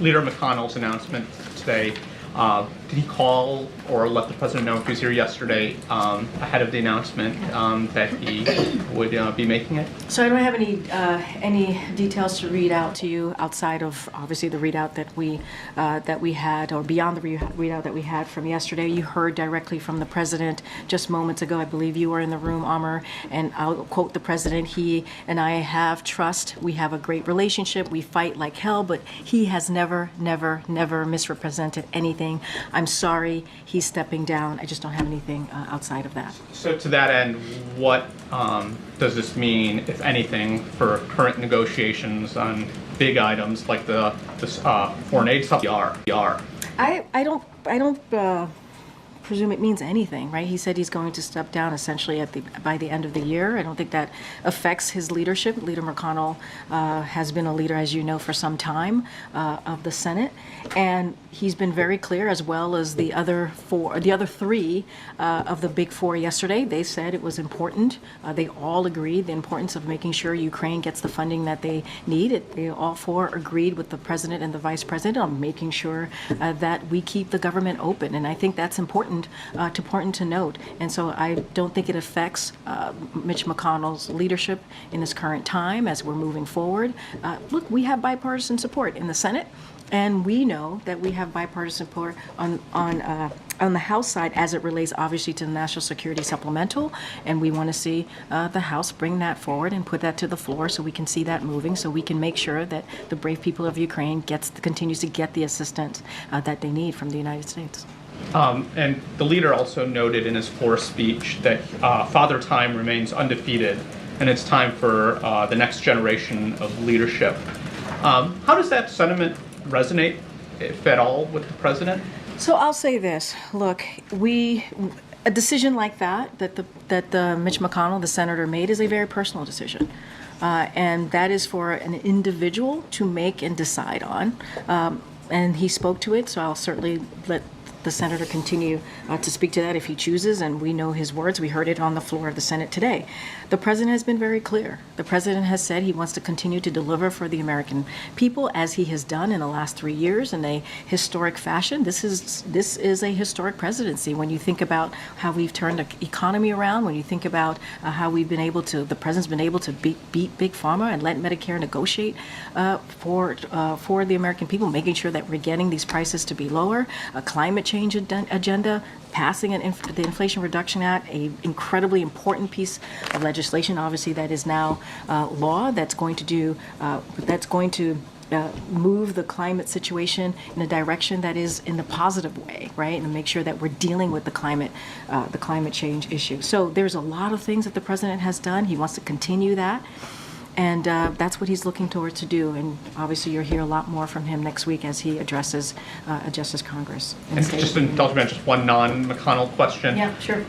Leader McConnell's announcement today, did he call or let the president know if he was here yesterday ahead of the announcement that he would be making it? So I don't have any details to read out to you outside of obviously the readout that we had, or beyond the readout that we had from yesterday. You heard directly from the president just moments ago. I believe you were in the room, Amr, and I'll quote the president. He and I have trust. We have a great relationship. We fight like hell, but he has never misrepresented anything. I'm sorry, he's stepping down. I just don't have anything outside of that. So to that end, what does this mean, if anything, for current negotiations on big items like the foreign aid stuff? I don't presume it means anything, right? He said he's going to step down essentially by the end of the year. I don't think that affects his leadership. Leader McConnell has been a leader, as you know, for some time of the Senate, and he's been very clear, as well as the other three of the big four yesterday. They said it was important. They all agreed the importance of making sure Ukraine gets the funding that they need. They all four agreed with the president and the vice president on making sure that we keep the government open, and I think that's important to note. And so I don't think it affects Mitch McConnell's leadership in his current time as we're moving forward. Look, we have bipartisan support in the Senate, and we know that we have bipartisan support on the House side as it relates obviously to the National Security Supplemental, and we want to see the House bring that forward and put that to the floor so we can see that moving, so we can make sure that the brave people of Ukraine continues to get the assistance that they need from the United States. And the leader also noted in his floor speech that Father Time remains undefeated, and it's time for the next generation of leadership. How does that sentiment resonate, if at all, with the president? So I'll say this. Look, a decision like that Mitch McConnell, the senator, made is a very personal decision. And that is for an individual to make and decide on. And he spoke to it, so I'll certainly let the senator continue to speak to that if he chooses, and we know his words. We heard it on the floor of the Senate today. The president has been very clear. The president has said he wants to continue to deliver for the American people, as he has done in the last 3 years in a historic fashion. This is a historic presidency when you think about how we've turned the economy around, when you think about how the president's been able to beat Big Pharma and let Medicare negotiate for the American people, making sure that we're getting these prices to be lower, climate change agenda, passing the Inflation Reduction Act, an incredibly important piece of legislation, obviously, that is now law, that's going to move the climate situation in a direction that is in the positive way, right? And make sure that we're dealing with the climate change issue. So there's a lot of things that the president has done. He wants to continue that. And that's what he's looking towards to do. And obviously, you'll hear a lot more from him next week as he addresses Congress. And just indulge me on just one non-McConnell question. Yeah, sure.